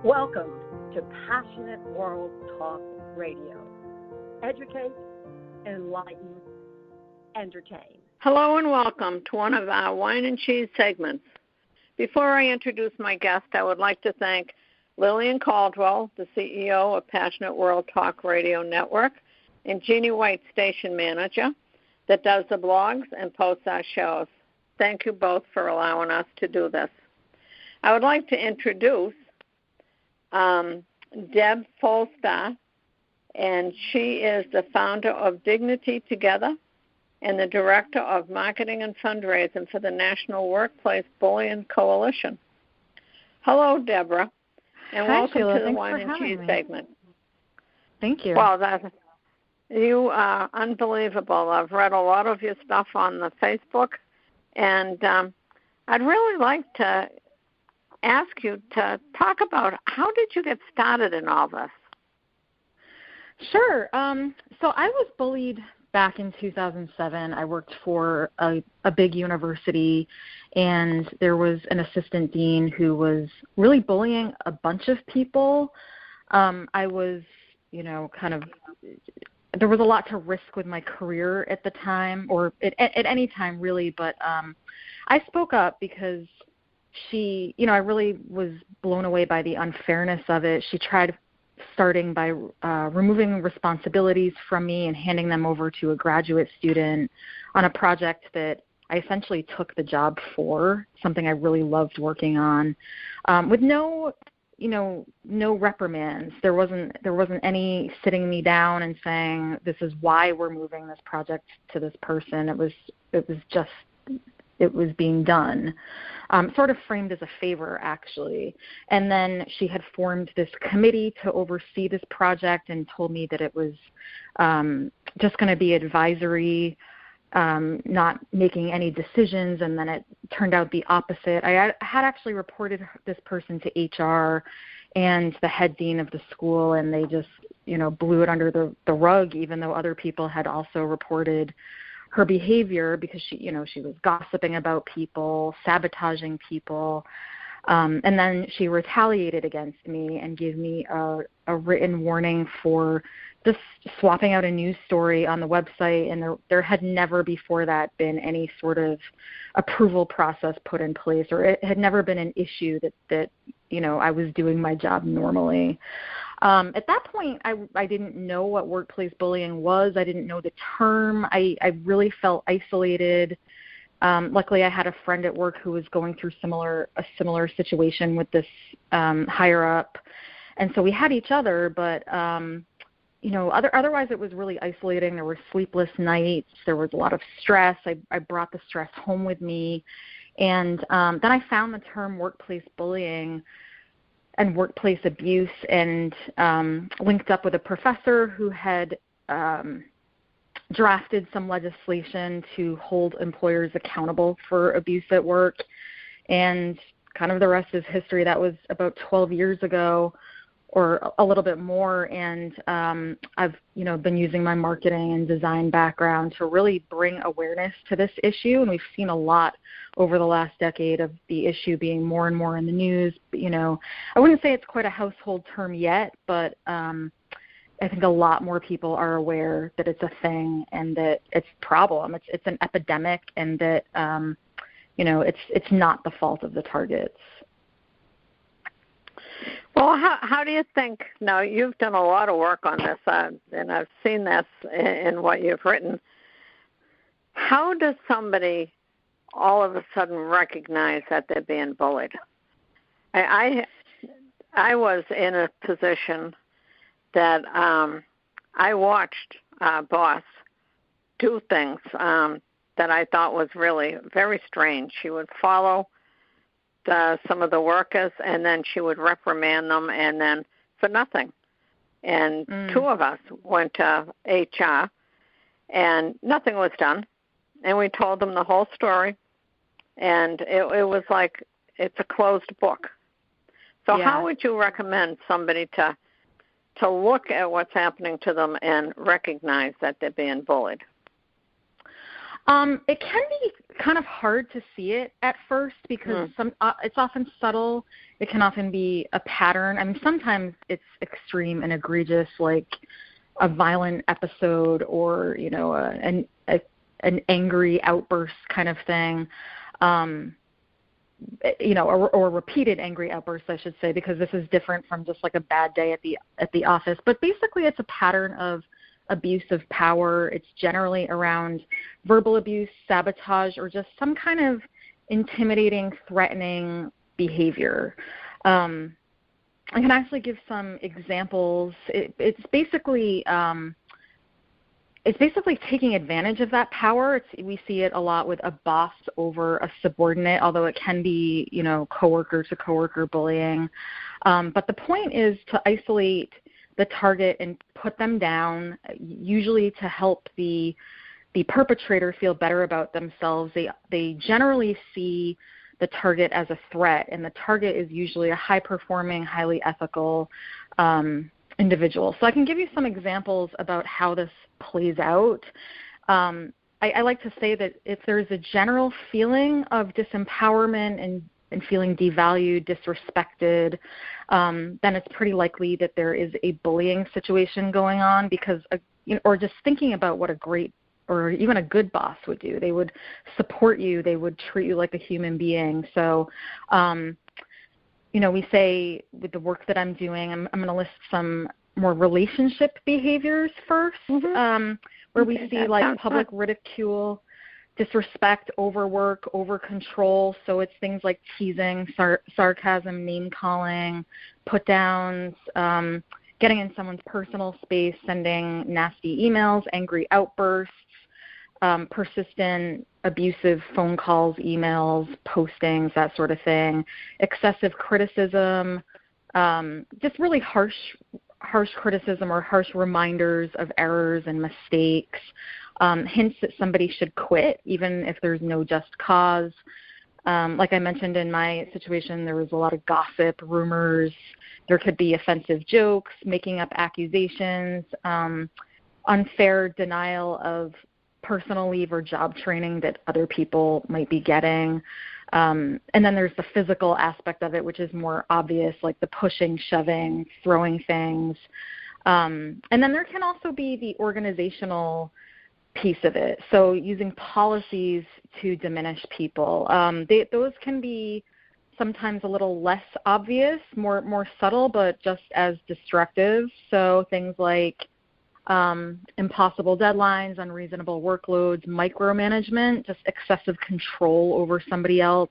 Welcome to Passionate World Talk Radio. Educate, enlighten, entertain. Hello and welcome to one of our Wine and Cheese segments. Before I introduce my guest, I would like to thank Lillian Caldwell, the CEO of Passionate World Talk Radio Network, and Jeannie White, station manager, that does the blogs and posts our shows. Thank you both for allowing us to do this. I would like to introduce Debra Falzoi, and she is the founder of Dignity Together and the Director of Marketing and Fundraising for the National Workplace Bullying Coalition. Hello, Debra, and Hi, welcome Sheila. to the Thanks Wine and Cheese segment. Thank you. Well, you are unbelievable. I've read a lot of your stuff on the Facebook, and I'd really like to ask you to talk about how did you get started in all this? Sure. So I was bullied back in 2007. I worked for a big university, and there was an assistant dean who was really bullying a bunch of people. I was, there was a lot to risk with my career at the time, or at any time really, but I spoke up because I really was blown away by the unfairness of it. She tried starting by removing responsibilities from me and handing them over to a graduate student on a project that I essentially took the job for, something I really loved working on, with no reprimands. There wasn't any sitting me down and saying, this is why we're moving this project to this person. It was being done, sort of framed as a favor, actually. And then she had formed this committee to oversee this project and told me that it was just going to be advisory, not making any decisions. And then it turned out the opposite. I had actually reported this person to HR and the head dean of the school, and they just, blew it under the rug, even though other people had also reported her behavior because she was gossiping about people, sabotaging people. And then she retaliated against me and gave me a written warning for just swapping out a news story on the website. And there had never before that been any sort of approval process put in place, or it had never been an issue that I was doing my job normally. At that point, I didn't know what workplace bullying was. I didn't know the term. I really felt isolated. Luckily, I had a friend at work who was going through a similar situation with this higher up, and so we had each other. But otherwise, it was really isolating. There were sleepless nights. There was a lot of stress. I brought the stress home with me, and then I found the term workplace bullying and workplace abuse, and linked up with a professor who had drafted some legislation to hold employers accountable for abuse at work. And kind of the rest is history. That was about 12 years ago, or a little bit more. And I've been using my marketing and design background to really bring awareness to this issue. And we've seen a lot over the last decade of the issue being more and more in the news. I wouldn't say it's quite a household term yet, but I think a lot more people are aware that it's a thing and that it's a problem. It's an epidemic, and that it's not the fault of the targets. Well, how do you think, now you've done a lot of work on this, and I've seen this in what you've written. How does somebody all of a sudden recognize that they're being bullied? I was in a position that I watched our boss do things that I thought was really very strange. She would follow some of the workers, and then she would reprimand them, and then for nothing. And two of us went to HR, and nothing was done. And we told them the whole story, and it was like it's a closed book. So how would you recommend somebody to look at what's happening to them and recognize that they're being bullied? It can be kind of hard to see it at first because it's often subtle. It can often be a pattern. I mean, sometimes it's extreme and egregious, like a violent episode or, you know, an angry outburst kind of thing, you know, or repeated angry outbursts, I should say, because this is different from just like a bad day at the office. But basically, it's a pattern of abuse of power. It's generally around verbal abuse, sabotage, or just some kind of intimidating, threatening behavior. I can actually give some examples. It's basically taking advantage of that power. We see it a lot with a boss over a subordinate, although it can be, you know, coworker to coworker bullying. But the point is to isolate the target and put them down, usually to help the perpetrator feel better about themselves. They generally see the target as a threat, and the target is usually a high-performing, highly ethical individual. So I can give you some examples about how this plays out. I like to say that if there's a general feeling of disempowerment and feeling devalued, disrespected, then it's pretty likely that there is a bullying situation going on because, you know, or just thinking about what a great or even a good boss would do. They would support you. They would treat you like a human being. So, you know, we say with the work that I'm doing, I'm going to list some more relationship behaviors first, where we see like public ridicule, disrespect, overwork, over-control. So it's things like teasing, sarcasm, name-calling, put-downs, getting in someone's personal space, sending nasty emails, angry outbursts, persistent abusive phone calls, emails, postings, that sort of thing, excessive criticism, just really harsh criticism or harsh reminders of errors and mistakes, hints that somebody should quit even if there's no just cause. Like I mentioned in my situation, there was a lot of gossip, rumors. There could be offensive jokes, making up accusations, unfair denial of personal leave or job training that other people might be getting. And then there's the physical aspect of it, which is more obvious, like the pushing, shoving, throwing things. And then there can also be the organizational piece of it. So using policies to diminish people. Those can be sometimes a little less obvious, more subtle, but just as destructive. So things like impossible deadlines, unreasonable workloads, micromanagement, just excessive control over somebody else,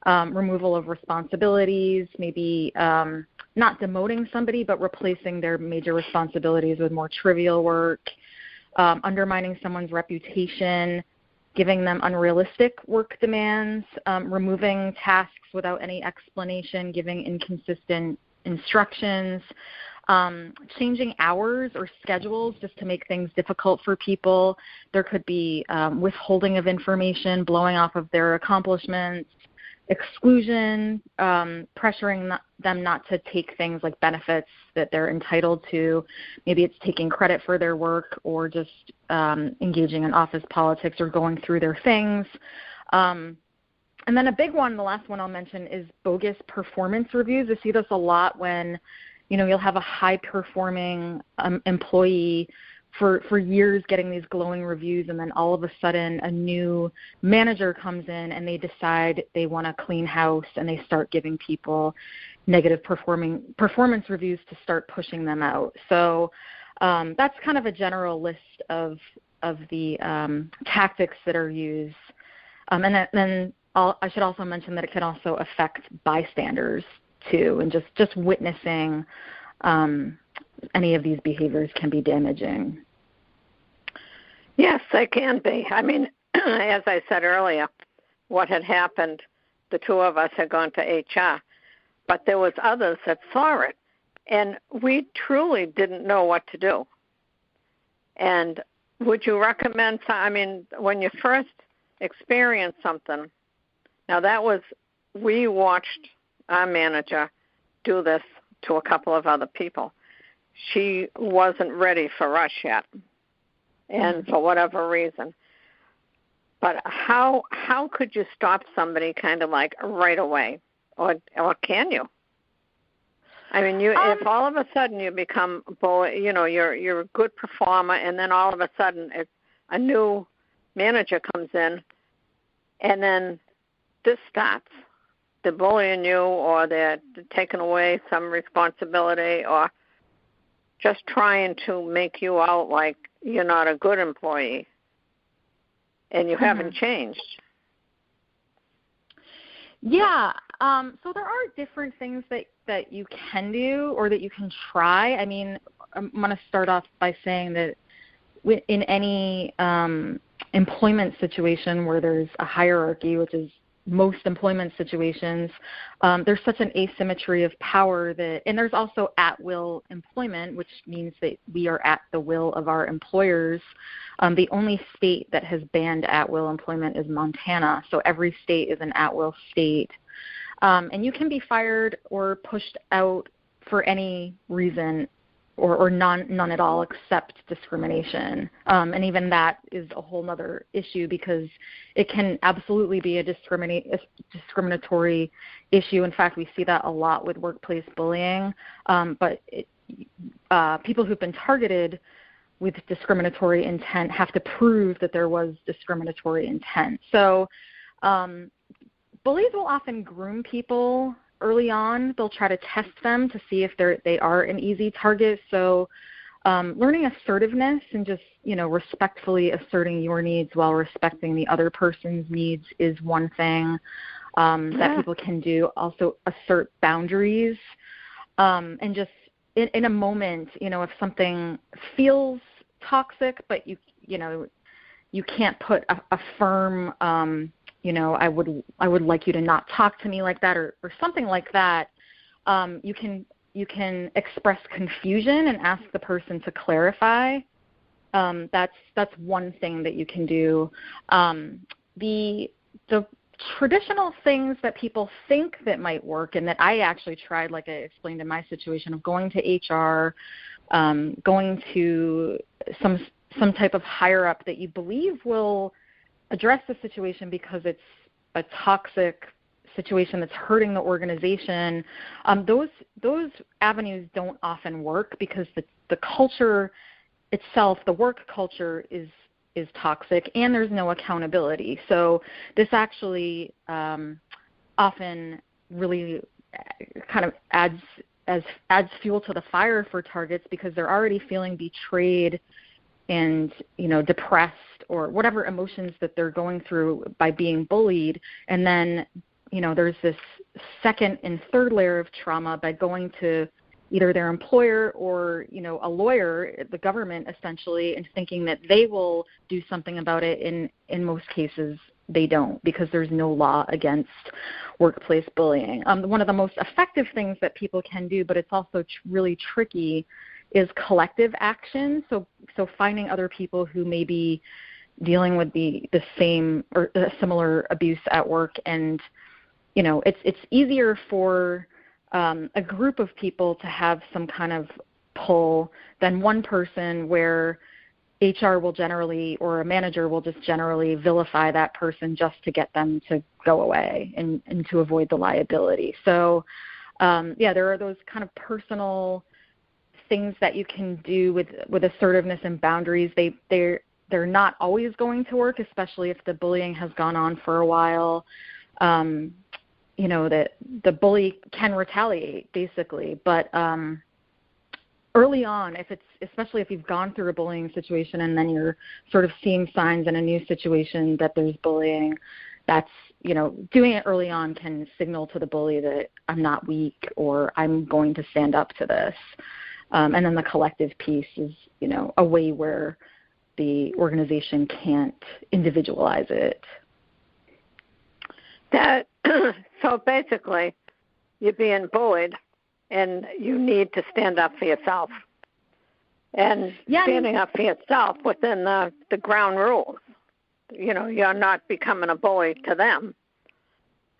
removal of responsibilities, maybe not demoting somebody, but replacing their major responsibilities with more trivial work, undermining someone's reputation, giving them unrealistic work demands, removing tasks without any explanation, giving inconsistent instructions, changing hours or schedules just to make things difficult for people. There could be withholding of information, blowing off of their accomplishments, exclusion, pressuring them not to take things like benefits that they're entitled to. Maybe it's taking credit for their work or just engaging in office politics or going through their things. And then a big one, the last one I'll mention, is bogus performance reviews. I see this a lot when, you know, you'll have a high-performing employee for years getting these glowing reviews, and then all of a sudden a new manager comes in and they decide they want to clean house and they start giving people negative performance reviews to start pushing them out. So that's kind of a general list of the tactics that are used. And then I should also mention that it can also affect bystanders too, and just witnessing any of these behaviors can be damaging. Yes, they can be. I mean, as I said earlier, what had happened, the two of us had gone to HR, but there was others that saw it, and we truly didn't know what to do. And would you recommend, I mean, when you first experience something, now that was, we watched our manager do this to a couple of other people. She wasn't ready for us yet, and for whatever reason. But how could you stop somebody kind of like right away, or can you? I mean, if all of a sudden you become you're a good performer, and then all of a sudden a new manager comes in, and then this starts. They're bullying you, or they're taking away some responsibility, or just trying to make you out like you're not a good employee and you haven't changed. Yeah. So there are different things that you can do or that you can try. I mean, I'm going to start off by saying that in any employment situation where there's a hierarchy, which is most employment situations, there's such an asymmetry of power and there's also at-will employment, which means that we are at the will of our employers. The only state that has banned at-will employment is Montana, so every state is an at-will state. And you can be fired or pushed out for any reason or none at all except discrimination. And even that is a whole other issue because it can absolutely be a discriminatory issue. In fact, we see that a lot with workplace bullying. But people who've been targeted with discriminatory intent have to prove that there was discriminatory intent. So bullies will often groom people early on. They'll try to test them to see if they are an easy target. So learning assertiveness and just, respectfully asserting your needs while respecting the other person's needs is one thing that people can do. Also assert boundaries and just in a moment, if something feels toxic, but you can't put a firm I would like you to not talk to me like that or something like that. You can express confusion and ask the person to clarify. That's one thing that you can do. The traditional things that people think that might work and that I actually tried, like I explained in my situation, of going to HR, going to some type of higher up that you believe will address the situation because it's a toxic situation that's hurting the organization. Those avenues don't often work because the culture itself, the work culture is toxic and there's no accountability. So this actually often really kind of adds fuel to the fire for targets because they're already feeling betrayed and depressed or whatever emotions that they're going through by being bullied. And then there's this second and third layer of trauma by going to either their employer or a lawyer, the government essentially, and thinking that they will do something about it. In most cases they don't, because there's no law against workplace bullying. One of the most effective things that people can do, but it's also really tricky, is collective action. So finding other people who may be dealing with the same or similar abuse at work, and it's easier for a group of people to have some kind of pull than one person where HR will generally, or a manager will just generally vilify that person just to get them to go away and to avoid the liability. So there are those kind of personal things that you can do with assertiveness and boundaries. They're not always going to work, especially if the bullying has gone on for a while. That the bully can retaliate basically, but early on, especially if you've gone through a bullying situation and then you're sort of seeing signs in a new situation that there's bullying, that's, doing it early on can signal to the bully that I'm not weak or I'm going to stand up to this. And then the collective piece is, a way where the organization can't individualize it. So basically, you're being bullied, and you need to stand up for yourself. And standing up for yourself within the ground rules. You're not becoming a bully to them.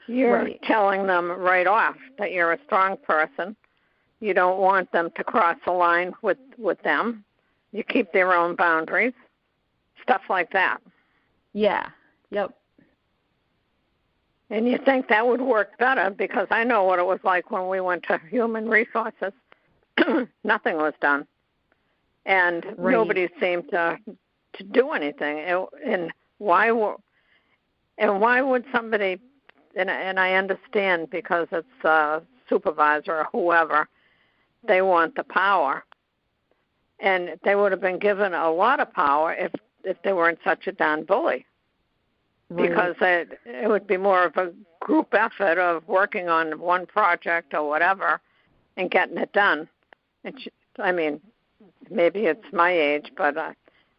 You're telling them right off that you're a strong person. You don't want them to cross the line with them. You keep their own boundaries, stuff like that. Yeah. Yep. And you think that would work better, because I know what it was like when we went to human resources. Nothing was done. And Right. nobody seemed to do anything. And why would somebody, and I understand, because it's a supervisor or whoever, they want the power. And they would have been given a lot of power if they weren't such a darn bully. Right. Because it would be more of a group effort of working on one project or whatever and getting it done. Maybe it's my age, but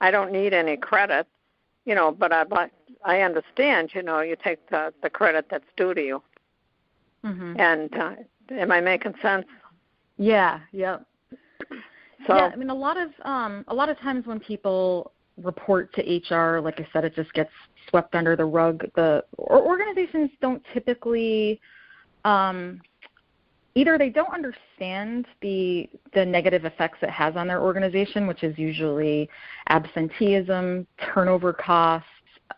I don't need any credit, but I understand, you take the credit that's due to you. Mm-hmm. And am I making sense? Yeah, yep. So, yeah, a lot of times when people report to HR, like I said, it just gets swept under the rug. Organizations don't typically either they don't understand the negative effects it has on their organization, which is usually absenteeism, turnover costs,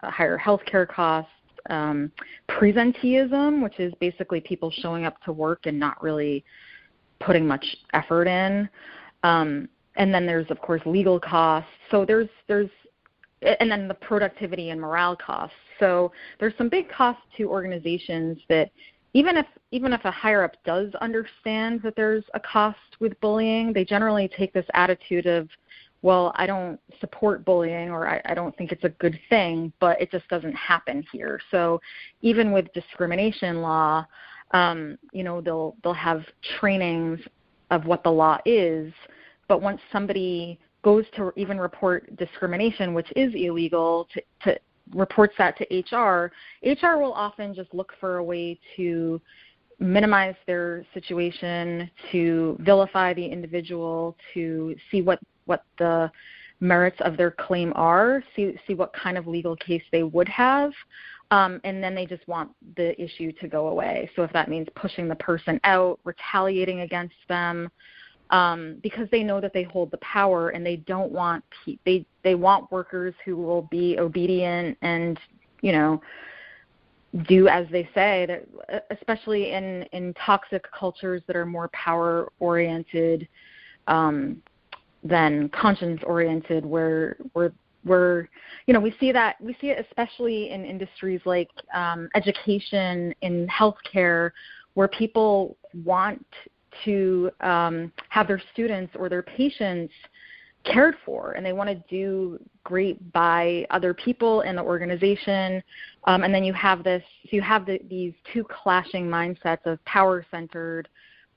higher healthcare costs, presenteeism, which is basically people showing up to work and not really putting much effort in. And then there's, of course, legal costs. So there's and then the productivity and morale costs. So there's some big costs to organizations that even if a higher up does understand that there's a cost with bullying, they generally take this attitude of, well, I don't support bullying, or I don't think it's a good thing, but it just doesn't happen here. So even with discrimination law, they'll have trainings of what the law is, but once somebody goes to even report discrimination, which is illegal, to reports that to HR will often just look for a way to minimize their situation, to vilify the individual, to see what the merits of their claim are, see what kind of legal case they would have, and then they just want the issue to go away. So if that means pushing the person out, retaliating against them, because they know that they hold the power, and they don't want they want workers who will be obedient and do as they say. That especially in toxic cultures that are more power oriented than conscience oriented, where we see it especially in industries like education, in healthcare, where people want to have their students or their patients cared for, and they want to do great by other people in the organization. And then you have these two clashing mindsets of power-centered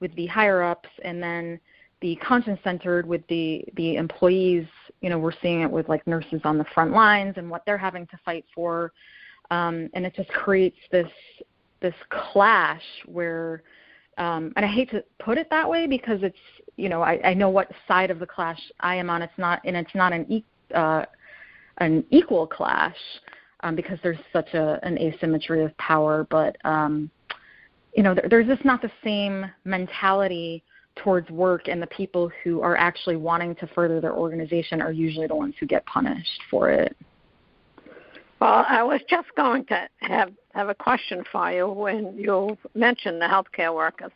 with the higher-ups, and then the conscience-centered with the employees. We're seeing it with like nurses on the front lines and what they're having to fight for. And it just creates this clash where, and I hate to put it that way because it's, I know what side of the clash I am on. It's not an equal clash because there's such an asymmetry of power. But, there's just not the same mentality towards work, and the people who are actually wanting to further their organization are usually the ones who get punished for it. Well, I was just going to have a question for you when you mentioned the healthcare workers.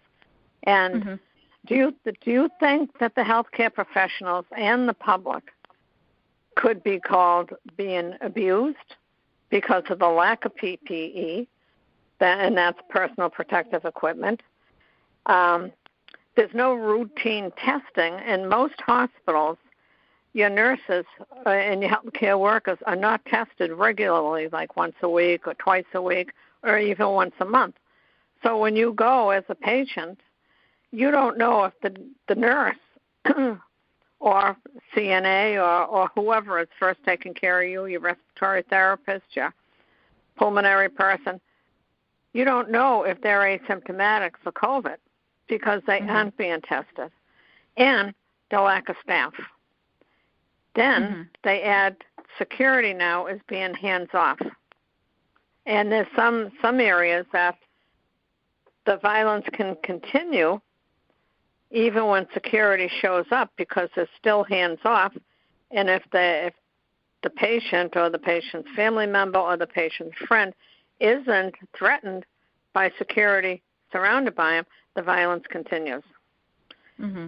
And mm-hmm. do you think that the healthcare professionals and the public could be called being abused because of the lack of PPE, and that's personal protective equipment? There's no routine testing. In most hospitals, your nurses and your healthcare workers are not tested regularly, like once a week or twice a week or even once a month. So when you go as a patient, you don't know if the nurse or CNA or whoever is first taking care of you, your respiratory therapist, your pulmonary person, you don't know if they're asymptomatic for COVID because they mm-hmm. aren't being tested, and the lack of staff. Then mm-hmm. they add security now is being hands-off. And there's some areas that the violence can continue even when security shows up because they're still hands-off. And if the patient or the patient's family member or the patient's friend isn't threatened by security surrounded by him, the violence continues. Mm-hmm.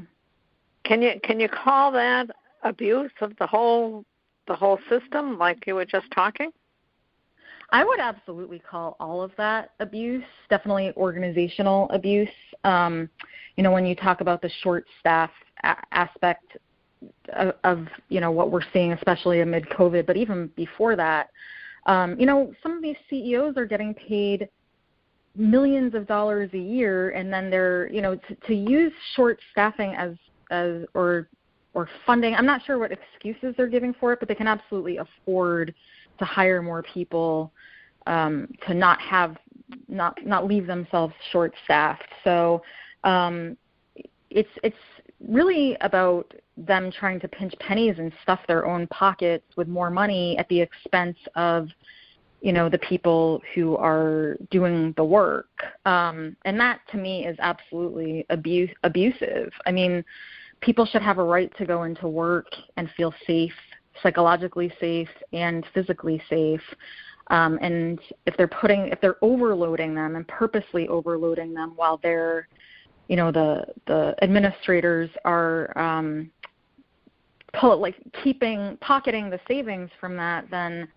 Can you call that abuse of the whole system, like you were just talking? I would absolutely call all of that abuse, definitely organizational abuse. When you talk about the short staff aspect of what we're seeing, especially amid COVID, but even before that, some of these CEOs are getting paid millions of dollars a year, and then they're, to use short staffing as or funding. I'm not sure what excuses they're giving for it, but they can absolutely afford to hire more people, to not leave themselves short-staffed. So it's really about them trying to pinch pennies and stuff their own pockets with more money at the expense of, the people who are doing the work. And that, to me, is absolutely abusive. I mean, people should have a right to go into work and feel safe, psychologically safe and physically safe. And if they're overloading them and purposely overloading them while they're, the administrators are pocketing the savings from that, then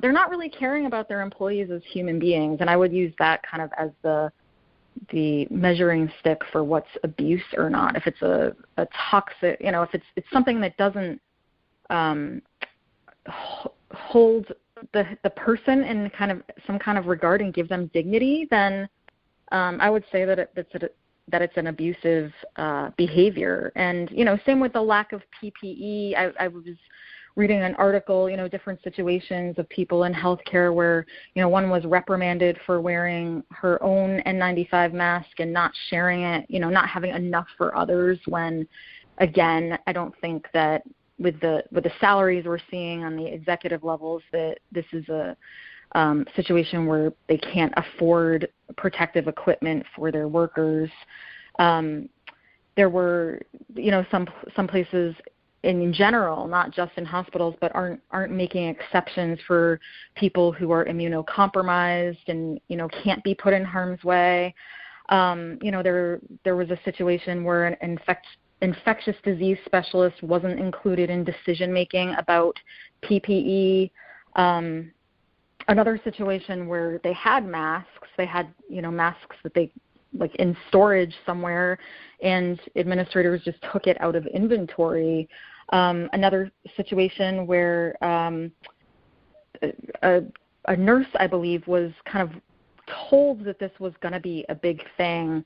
they're not really caring about their employees as human beings. And I would use that kind of as the measuring stick for what's abuse or not. If it's a toxic, if it's something that doesn't hold the person in kind of some kind of regard and give them dignity, then I would say that it's an abusive behavior. And same with the lack of PPE. I was reading an article, different situations of people in healthcare where, one was reprimanded for wearing her own N95 mask and not sharing it, not having enough for others, when, again, I don't think that with the salaries we're seeing on the executive levels, that this is a situation where they can't afford protective equipment for their workers. There were, some places in general, not just in hospitals, but aren't making exceptions for people who are immunocompromised and, can't be put in harm's way. There was a situation where an infectious disease specialist wasn't included in decision-making about PPE. Another situation where they had masks. They had, masks that they, like, in storage somewhere, and administrators just took it out of inventory. Another situation where a nurse, I believe, was kind of told that this was going to be a big thing,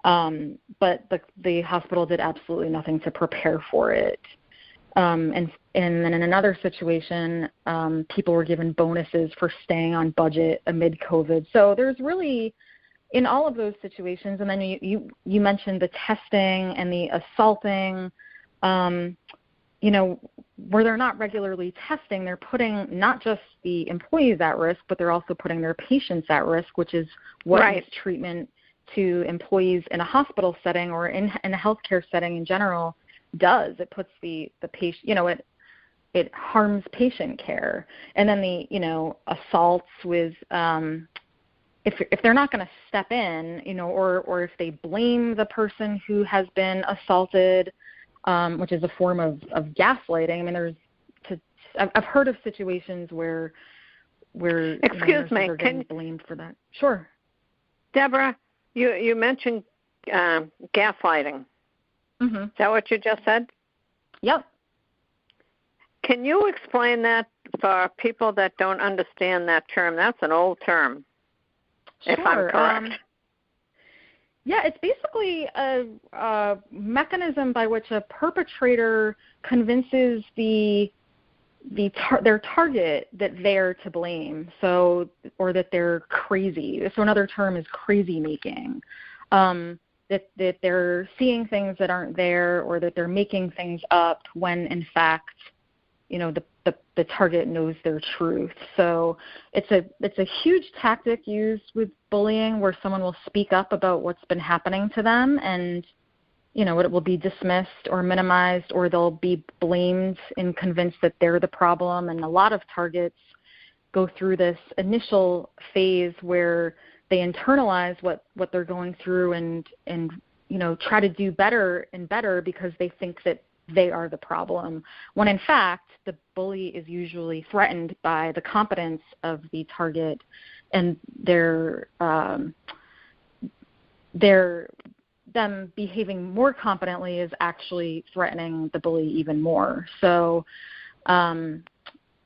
but the hospital did absolutely nothing to prepare for it. And then in another situation, people were given bonuses for staying on budget amid COVID. So there's really, in all of those situations, and then you mentioned the testing and the assaulting, where they're not regularly testing, they're putting not just the employees at risk, but they're also putting their patients at risk, which is what mistreatment to employees in a hospital setting or in a healthcare setting in general does. It puts the patient, it harms patient care. And then the, assaults with, if they're not going to step in, or if they blame the person who has been assaulted, which is a form of gaslighting. I mean, I've heard of situations where excuse me, are getting blamed for that. Sure. Debra, you mentioned gaslighting. Mm-hmm. Is that what you just said? Yep. Can you explain that for people that don't understand that term? That's an old term, sure. If I'm correct. Yeah, it's basically a mechanism by which a perpetrator convinces their target that they're to blame, or that they're crazy. So another term is crazy making. That they're seeing things that aren't there, or that they're making things up when in fact, the target knows their truth. So it's a huge tactic used with bullying, where someone will speak up about what's been happening to them, and it will be dismissed or minimized, or they'll be blamed and convinced that they're the problem. And a lot of targets go through this initial phase where they internalize what they're going through and try to do better and better because they think that they are the problem, when in fact the bully is usually threatened by the competence of the target, and them behaving more competently is actually threatening the bully even more. So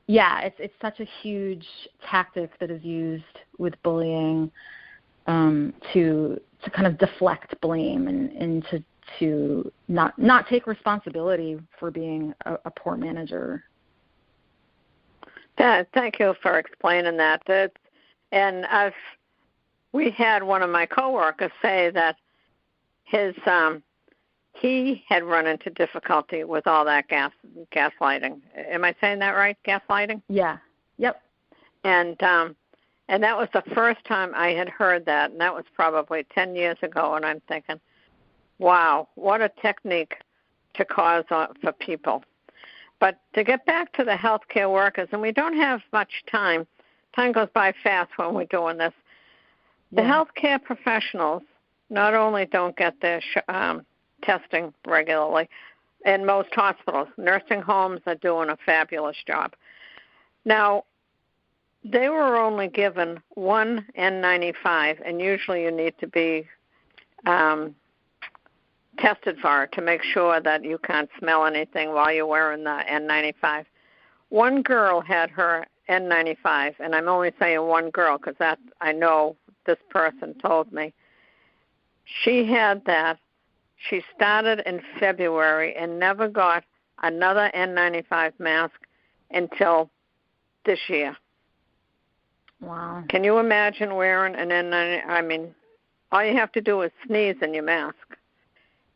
it's such a huge tactic that is used with bullying to kind of deflect blame and to not take responsibility for being a poor manager. Yeah, thank you for explaining that. And we had one of my coworkers say that he had run into difficulty with all that gaslighting. Am I saying that right? Gaslighting? Yeah. Yep. And that was the first time I had heard that, and that was probably 10 years ago. And I'm thinking, wow, what a technique to cause for people. But to get back to the healthcare workers, and we don't have much time. Time goes by fast when we're doing this. The healthcare professionals not only don't get their testing regularly, in most hospitals, nursing homes are doing a fabulous job. Now, they were only given one N95, and usually you need to be tested for it to make sure that you can't smell anything while you're wearing the N95. One girl had her N95, and I'm only saying one girl because that I know this person told me. She had that. She started in February and never got another N95 mask until this year. Wow. Can you imagine wearing an N95? I mean, all you have to do is sneeze in your mask.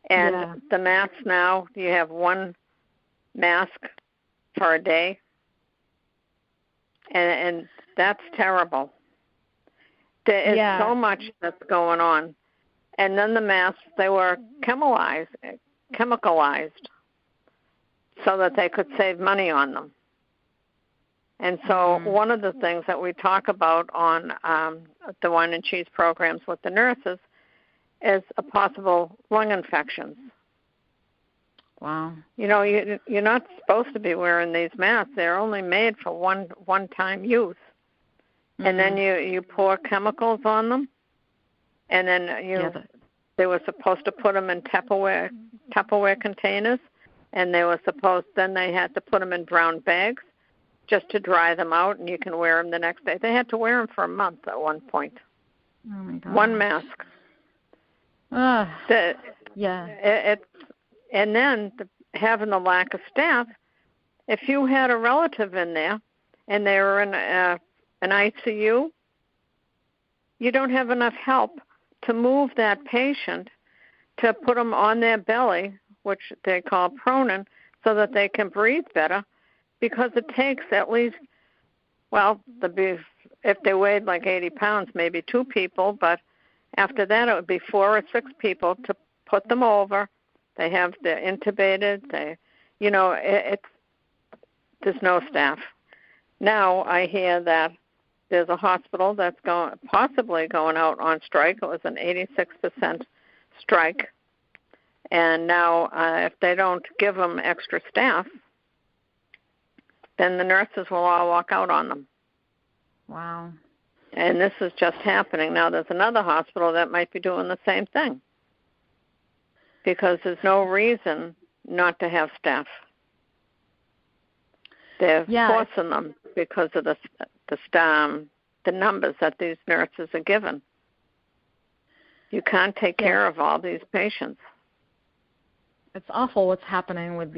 And the masks now, you have one mask for a day. And that's terrible. There is so much that's going on. And then the masks, they were chemicalized so that they could save money on them. And so one of the things that we talk about on the Wine and Cheese programs with the nurses is a possible lung infections. Wow. You're not supposed to be wearing these masks. They're only made for one-time use. Mm-hmm. And then you pour chemicals on them, and then they were supposed to put them in Tupperware containers, and then they had to put them in brown bags just to dry them out, and you can wear them the next day. They had to wear them for a month at one point. Oh my God. One mask. And then having the lack of staff, if you had a relative in there and they were in an ICU, you don't have enough help to move that patient to put them on their belly, which they call proning, so that they can breathe better, because it takes at least, if they weighed like 80 pounds, maybe 2 people, but after that it would be 4 or 6 people to put them over. They're intubated. There's no staff. Now I hear that there's a hospital that's possibly going out on strike. It was an 86% strike. And now if they don't give them extra staff, then the nurses will all walk out on them. Wow. And this is just happening. Now there's another hospital that might be doing the same thing, because there's no reason not to have staff. They're forcing them because of the numbers that these nurses are given. You can't take care of all these patients. It's awful what's happening with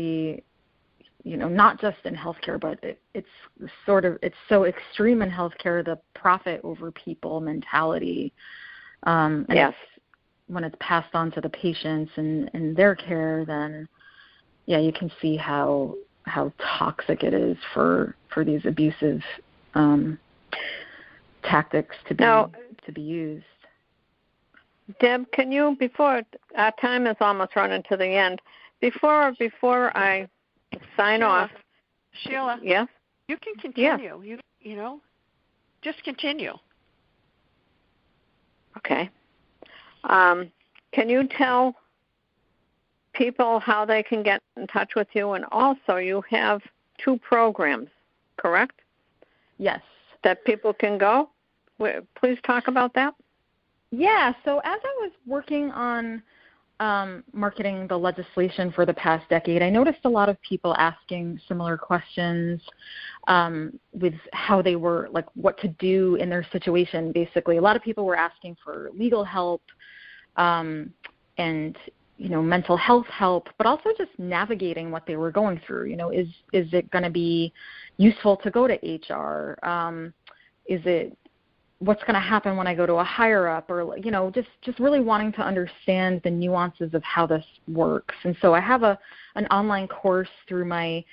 not just in healthcare, but it's so extreme in healthcare, the profit over people mentality. And when it's passed on to the patients and their care, then you can see how toxic it is for these abusive tactics to be used. Deb, can you, before our time is almost running to the end, before I sign Sheila, off. Sheila. Yes? You can continue. Yes. You know, just continue. Okay. Can you tell people how they can get in touch with you? And also, you have 2 programs, correct? Yes. That people can go? Please talk about that. Yeah, so as I was working on marketing the legislation for the past decade, I noticed a lot of people asking similar questions with how they were, like what to do in their situation, basically. A lot of people were asking for legal help and, mental health help, but also just navigating what they were going through. Is it going to be useful to go to HR? What's going to happen when I go to a higher up, or, just really wanting to understand the nuances of how this works. And so I have an online course through my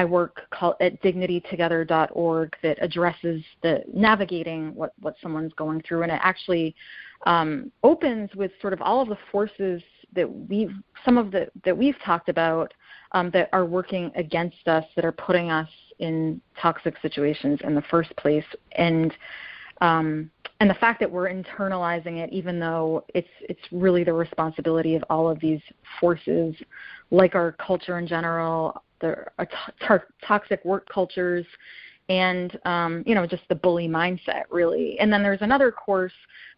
work called at dignitytogether.org that addresses the navigating what someone's going through. And it actually opens with sort of all of the forces that we've talked about that are working against us, that are putting us in toxic situations in the first place. And the fact that we're internalizing it, even though it's really the responsibility of all of these forces, like our culture in general, the toxic work cultures, and just the bully mindset, really. And then there's another course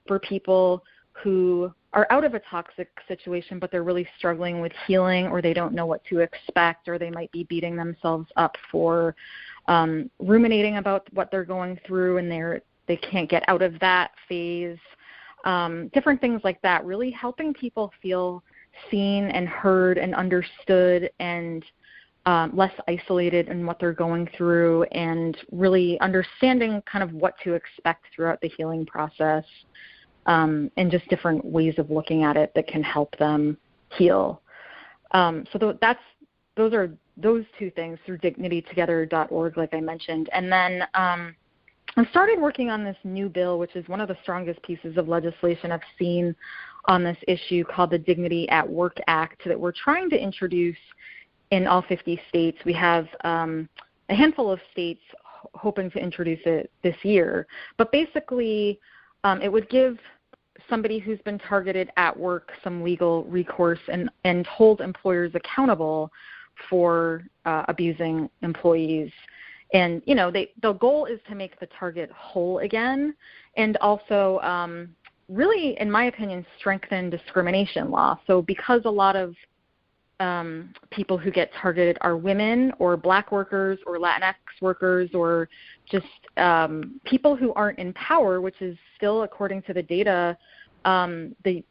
for people who are out of a toxic situation, but they're really struggling with healing, or they don't know what to expect, or they might be beating themselves up for ruminating about what they're going through, and they can't get out of that phase. Different things like that, really helping people feel seen and heard and understood, and less isolated in what they're going through, and really understanding kind of what to expect throughout the healing process, and just different ways of looking at it that can help them heal. So those are those 2 things through dignitytogether.org, like I mentioned. And then I started working on this new bill, which is one of the strongest pieces of legislation I've seen on this issue, called the Dignity at Work Act, that we're trying to introduce in all 50 states. We have a handful of states hoping to introduce it this year. But basically, it would give somebody who's been targeted at work some legal recourse and hold employers accountable for abusing employees. And, the goal is to make the target whole again, and also really, in my opinion, strengthen discrimination law. So because a lot of people who get targeted are women, or Black workers, or Latinx workers, or just people who aren't in power, which is still, according to the data, the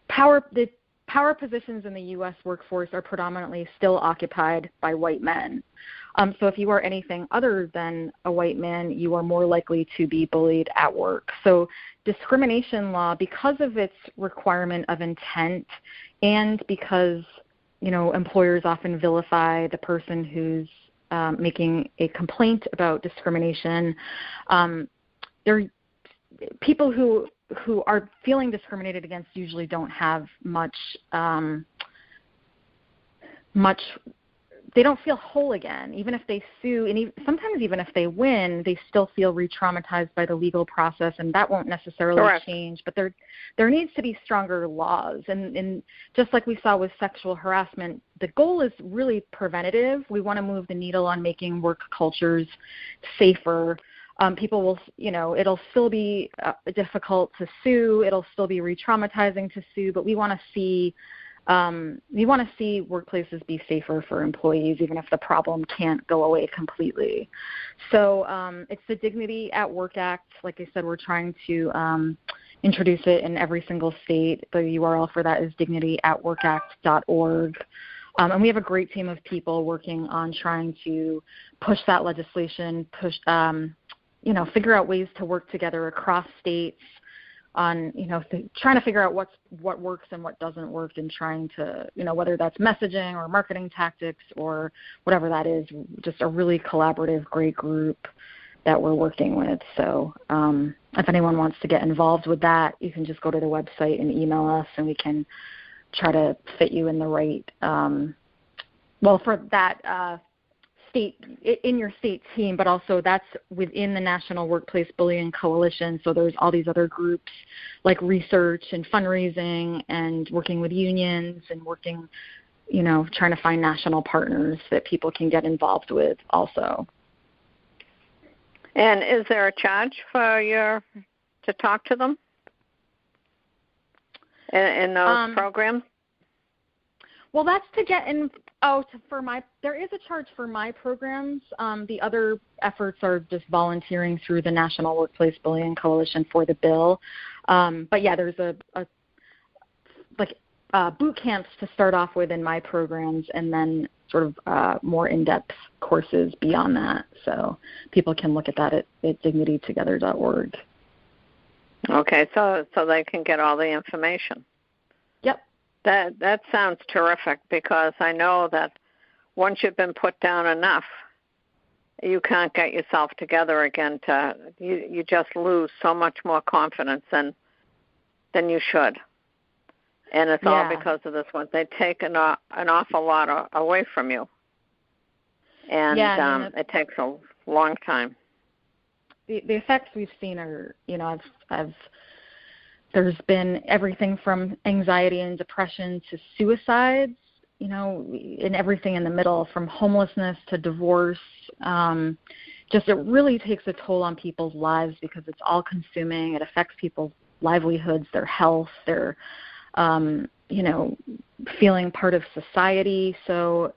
power positions in the U.S. workforce are predominantly still occupied by white men. So if you are anything other than a white man, you are more likely to be bullied at work. So discrimination law, because of its requirement of intent, and because, employers often vilify the person who's making a complaint about discrimination, people who are feeling discriminated against usually don't have much they don't feel whole again. Even if they sue, and sometimes even if they win, they still feel re-traumatized by the legal process, and that won't necessarily change. But there needs to be stronger laws. And just like we saw with sexual harassment, the goal is really preventative. We want to move the needle on making work cultures safer. People will, it'll still be difficult to sue. It'll still be re-traumatizing to sue, but we want to see workplaces be safer for employees, even if the problem can't go away completely. So it's the Dignity at Work Act. Like I said, we're trying to introduce it in every single state. The URL for that is dignityatworkact.org. And we have a great team of people working on trying to push that legislation, figure out ways to work together across states on, trying to figure out what works and what doesn't work, and trying to, whether that's messaging or marketing tactics or whatever that is, just a really collaborative, great group that we're working with. So if anyone wants to get involved with that, you can just go to the website and email us, and we can try to fit you in the right, for that state, in your state team, but also that's within the National Workplace Bullying Coalition. So there's all these other groups like research and fundraising and working with unions and working, trying to find national partners that people can get involved with also. And is there a charge to talk to them in those programs? Well, that's to get in. There is a charge for my programs. The other efforts are just volunteering through the National Workplace Bullying Coalition for the bill. But yeah, there's boot camps to start off with in my programs, and then sort of more in-depth courses beyond that. So people can look at that at dignitytogether.org. Okay, so they can get all the information. Yep. That sounds terrific, because I know that once you've been put down enough, you can't get yourself together again. You just lose so much more confidence than you should. And it's all because of this one. They take an awful lot away from you. And it takes a long time. The effects we've seen are, there's been everything from anxiety and depression to suicides, and everything in the middle, from homelessness to divorce. It really takes a toll on people's lives because it's all consuming. It affects people's livelihoods, their health, their, feeling part of society. So,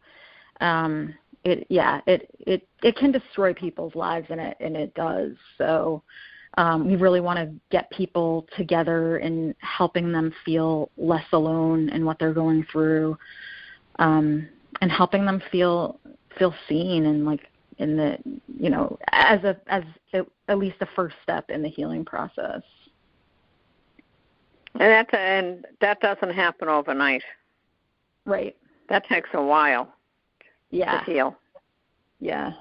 it can destroy people's lives, and it does. So, we really want to get people together and helping them feel less alone in what they're going through, and helping them feel seen and in the as at least the first step in the healing process. And that doesn't happen overnight. Right. That takes a while. To heal. Yeah.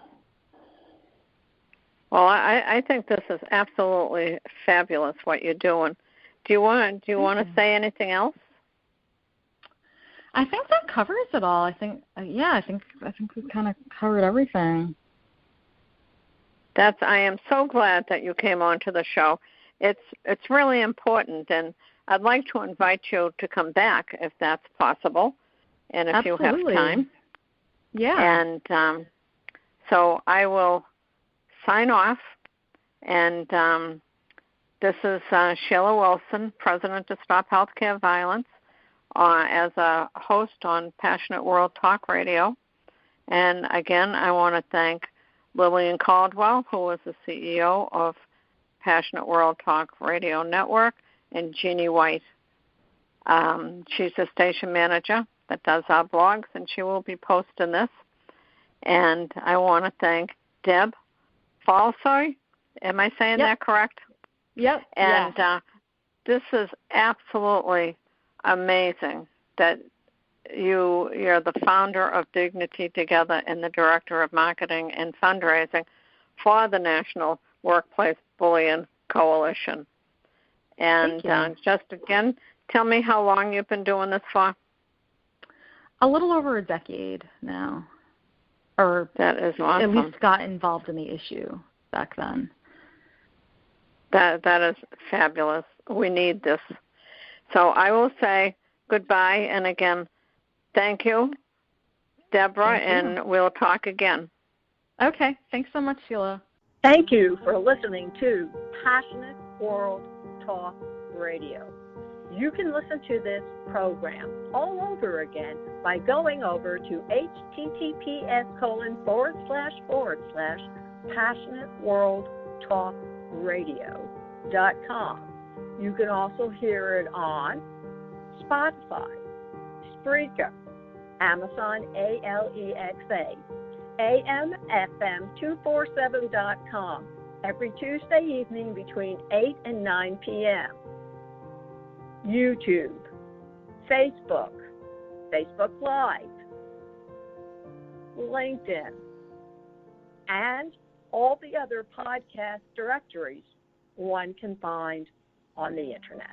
Well, I think this is absolutely fabulous what you're doing. Do you want to say anything else? I think that covers it all. I think we've kind of covered everything. I am so glad that you came on to the show. It's really important, and I'd like to invite you to come back if that's possible, and if Absolutely. you have time. Yeah. And so I will sign off. And this is Sheila Wilson, President of Stop Healthcare Violence, as a host on Passionate World Talk Radio. And again, I want to thank Lillian Caldwell, who is the CEO of Passionate World Talk Radio Network, and Jeannie White. She's the station manager that does our blogs, and she will be posting this. And I want to thank Deb Falzoi. Am I saying that correct? Yep. And this is absolutely amazing that you're the founder of Dignity Together and the director of marketing and fundraising for the National Workplace Bullying Coalition. And just again, tell me how long you've been doing this for. A little over a decade now. Or that is awesome. At least got involved in the issue back then. That is fabulous. We need this. So I will say goodbye, and again, thank you, Debra, and we'll talk again. Okay. Thanks so much, Sheila. Thank you for listening to Passionate World Talk Radio. You can listen to this program all over again by going over to https://passionateworldtalkradio.com. You can also hear it on Spotify, Spreaker, Amazon Alexa, AMFM247.com every Tuesday evening between 8 and 9 p.m. YouTube, Facebook Live, LinkedIn, and all the other podcast directories one can find on the Internet.